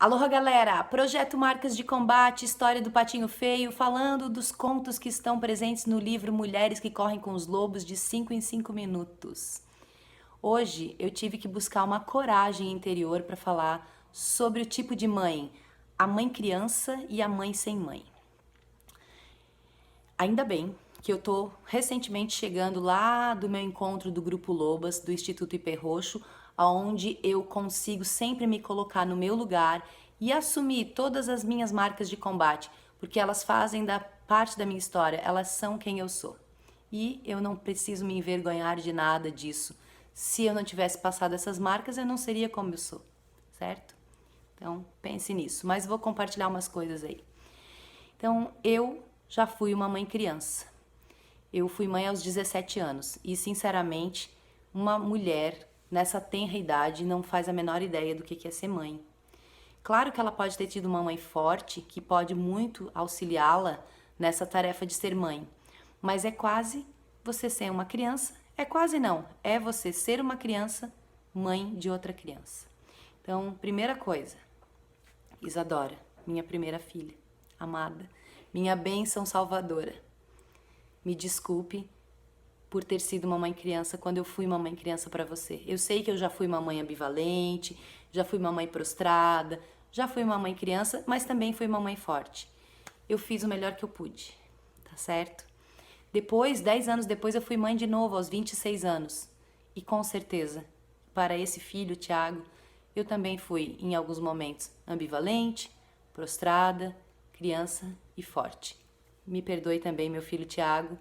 Aloha, galera! Projeto Marcas de Combate, história do Patinho Feio, falando dos contos que estão presentes no livro Mulheres que Correm com os Lobos, de 5 em 5 minutos. Hoje eu tive que buscar uma coragem interior para falar sobre o tipo de mãe, a mãe criança e a mãe sem mãe. Ainda bem que eu tô recentemente chegando lá do meu encontro do Grupo Lobas, do Instituto IP Roxo, onde eu consigo sempre me colocar no meu lugar e assumir todas as minhas marcas de combate, porque elas fazem parte da minha história, elas são quem eu sou. E eu não preciso me envergonhar de nada disso. Se eu não tivesse passado essas marcas, eu não seria como eu sou, certo? Então, pense nisso. Mas vou compartilhar umas coisas aí. Então, eu já fui uma mãe criança. Eu fui mãe aos 17 anos e, sinceramente, uma mulher nessa tenra idade não faz a menor ideia do que é ser mãe. Claro que ela pode ter tido uma mãe forte que pode muito auxiliá-la nessa tarefa de ser mãe, mas é quase você ser uma criança, é quase não, é você ser uma criança, mãe de outra criança. Então, primeira coisa, Isadora, minha primeira filha, amada, minha bênção salvadora. Me desculpe por ter sido uma mãe criança quando eu fui uma mãe criança para você. Eu sei que eu já fui uma mãe ambivalente, já fui uma mãe prostrada, já fui uma mãe criança, mas também fui uma mãe forte. Eu fiz o melhor que eu pude, tá certo? Depois, 10 anos depois, eu fui mãe de novo, aos 26 anos. E com certeza, para esse filho, Tiago, eu também fui, em alguns momentos, ambivalente, prostrada, criança e forte. Me perdoe também, meu filho Tiago.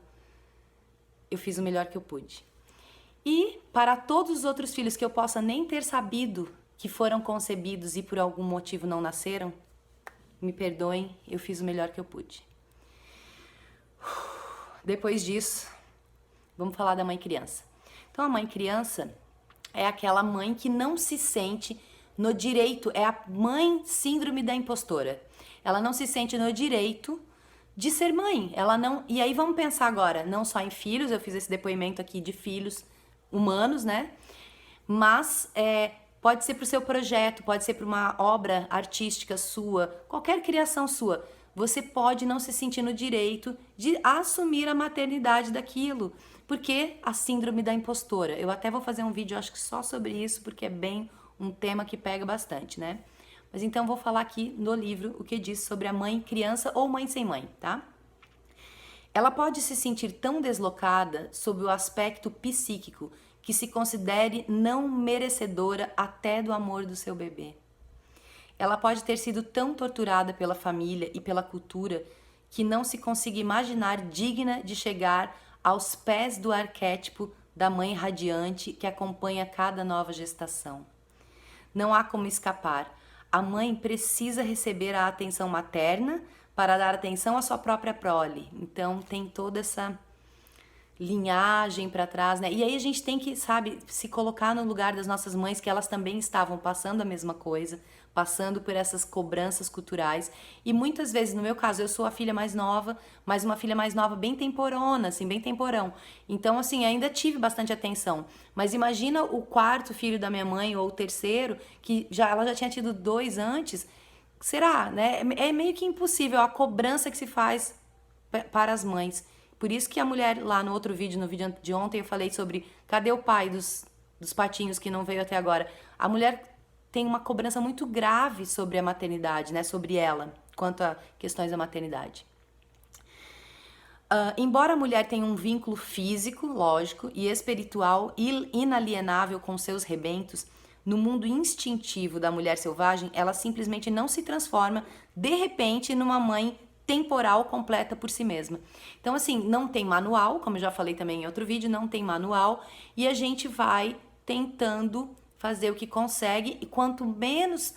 Eu fiz o melhor que eu pude. E para todos os outros filhos que eu possa nem ter sabido que foram concebidos e por algum motivo não nasceram, me perdoem, eu fiz o melhor que eu pude. Depois disso, vamos falar da mãe criança. Então, a mãe criança é aquela mãe que não se sente no direito, é a mãe síndrome da impostora. Ela não se sente no direito de ser mãe. Ela não. E aí vamos pensar agora, não só em filhos, eu fiz esse depoimento aqui de filhos humanos, né? Mas pode ser para o seu projeto, pode ser para uma obra artística sua, qualquer criação sua. Você pode não se sentir no direito de assumir a maternidade daquilo, porque a síndrome da impostora. Eu até vou fazer um vídeo, acho que só sobre isso, porque é bem um tema que pega bastante, né? Mas então vou falar aqui no livro o que diz sobre a mãe criança ou mãe sem mãe, tá? Ela pode se sentir tão deslocada sob o aspecto psíquico que se considere não merecedora até do amor do seu bebê. Ela pode ter sido tão torturada pela família e pela cultura que não se consiga imaginar digna de chegar aos pés do arquétipo da mãe radiante que acompanha cada nova gestação. Não há como escapar. A mãe precisa receber a atenção materna para dar atenção à sua própria prole. Então tem toda essa linhagem para trás, né? E aí a gente tem que, sabe, se colocar no lugar das nossas mães, que elas também estavam passando a mesma coisa, passando por essas cobranças culturais. E muitas vezes, no meu caso, eu sou a filha mais nova, mas uma filha mais nova bem temporona, assim, bem temporão. Então, assim, ainda tive bastante atenção. Mas imagina o quarto filho da minha mãe, ou o terceiro, que ela já tinha tido 2 antes. Será, né? É meio que impossível a cobrança que se faz para as mães. Por isso que a mulher, lá no outro vídeo, no vídeo de ontem, eu falei sobre cadê o pai dos patinhos que não veio até agora. A mulher tem uma cobrança muito grave sobre a maternidade, né? Sobre ela, quanto a questões da maternidade. Embora a mulher tenha um vínculo físico, lógico, e espiritual inalienável com seus rebentos, no mundo instintivo da mulher selvagem, ela simplesmente não se transforma, de repente, numa mãe temporal completa por si mesma. Então, assim, não tem manual, como eu já falei também em outro vídeo, não tem manual, e a gente vai tentando fazer o que consegue, e quanto menos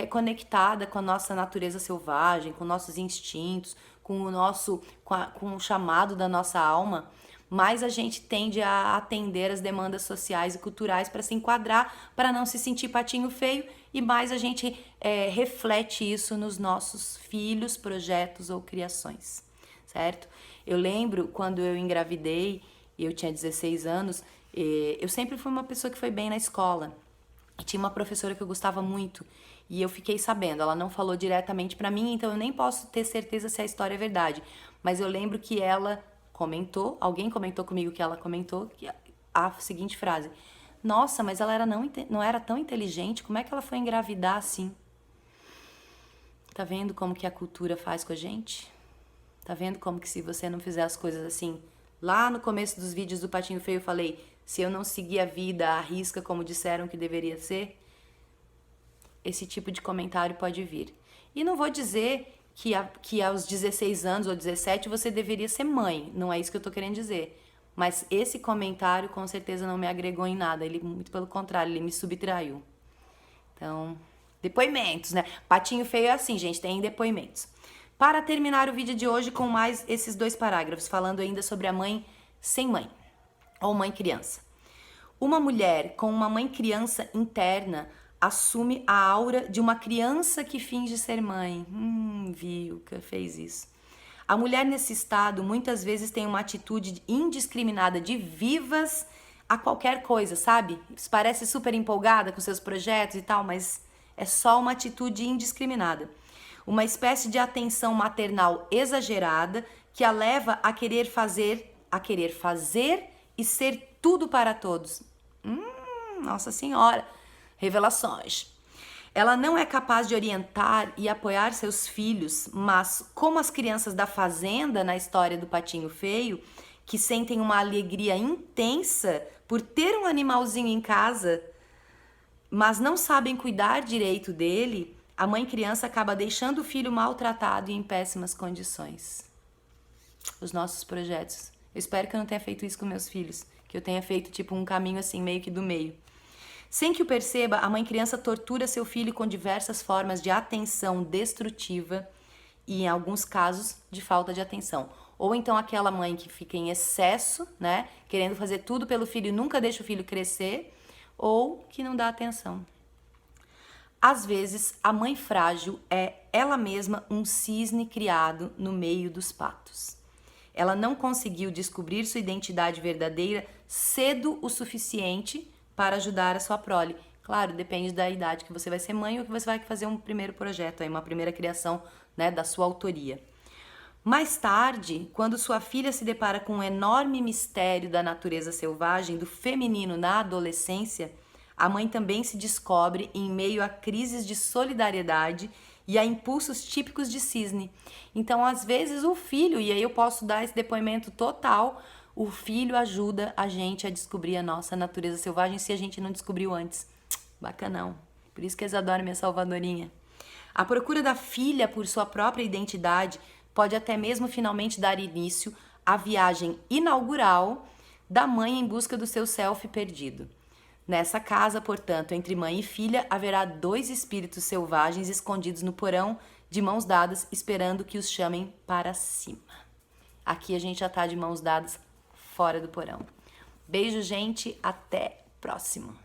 conectada com a nossa natureza selvagem, com nossos instintos, com o chamado da nossa alma, mais a gente tende a atender as demandas sociais e culturais para se enquadrar, para não se sentir patinho feio, e mais a gente reflete isso nos nossos filhos, projetos ou criações, certo? Eu lembro quando eu engravidei, eu tinha 16 anos, eu sempre fui uma pessoa que foi bem na escola. E tinha uma professora que eu gostava muito. e eu fiquei sabendo. Ela não falou diretamente pra mim, então eu nem posso ter certeza se a história é verdade. Mas eu lembro que ela comentou, alguém comentou comigo que ela comentou que a seguinte frase: nossa, mas ela não era tão inteligente, como é que ela foi engravidar assim? Tá vendo como que a cultura faz com a gente? Tá vendo como que se você não fizer as coisas assim... Lá no começo dos vídeos do Patinho Feio eu falei, se eu não seguir a vida à risca como disseram que deveria ser, esse tipo de comentário pode vir. E não vou dizer que aos 16 anos ou 17 você deveria ser mãe, não é isso que eu tô querendo dizer. Mas esse comentário com certeza não me agregou em nada, ele muito pelo contrário, ele me subtraiu. Então, depoimentos, né? Patinho Feio é assim, gente, tem depoimentos. Para terminar o vídeo de hoje com mais esses 2 parágrafos, falando ainda sobre a mãe sem mãe, ou mãe criança. Uma mulher com uma mãe criança interna assume a aura de uma criança que finge ser mãe. Vilca fez isso. A mulher nesse estado muitas vezes tem uma atitude indiscriminada de vivas a qualquer coisa, sabe? Parece super empolgada com seus projetos e tal, mas é só uma atitude indiscriminada. Uma espécie de atenção maternal exagerada que a leva a querer fazer e ser tudo para todos. Nossa Senhora, revelações. Ela não é capaz de orientar e apoiar seus filhos, mas como as crianças da fazenda na história do Patinho Feio, que sentem uma alegria intensa por ter um animalzinho em casa, mas não sabem cuidar direito dele, a mãe criança acaba deixando o filho maltratado e em péssimas condições. Os nossos projetos. Eu espero que eu não tenha feito isso com meus filhos, que eu tenha feito tipo um caminho assim meio que do meio. Sem que o perceba, a mãe criança tortura seu filho com diversas formas de atenção destrutiva e, em alguns casos, de falta de atenção. Ou então aquela mãe que fica em excesso, né, querendo fazer tudo pelo filho e nunca deixa o filho crescer, ou que não dá atenção. Às vezes, a mãe frágil é ela mesma um cisne criado no meio dos patos. Ela não conseguiu descobrir sua identidade verdadeira cedo o suficiente para ajudar a sua prole. Claro, depende da idade que você vai ser mãe ou que você vai fazer um primeiro projeto, aí uma primeira criação, né, da sua autoria. Mais tarde, quando sua filha se depara com um enorme mistério da natureza selvagem, do feminino na adolescência, a mãe também se descobre em meio a crises de solidariedade e a impulsos típicos de cisne. Então, às vezes, o filho, e aí eu posso dar esse depoimento total, o filho ajuda a gente a descobrir a nossa natureza selvagem se a gente não descobriu antes. Bacanão. Por isso que eles adoram minha salvadorinha. A procura da filha por sua própria identidade pode até mesmo finalmente dar início à viagem inaugural da mãe em busca do seu self perdido. Nessa casa, portanto, entre mãe e filha, haverá 2 espíritos selvagens escondidos no porão, de mãos dadas, esperando que os chamem para cima. Aqui a gente já tá de mãos dadas fora do porão. Beijo, gente. Até próximo.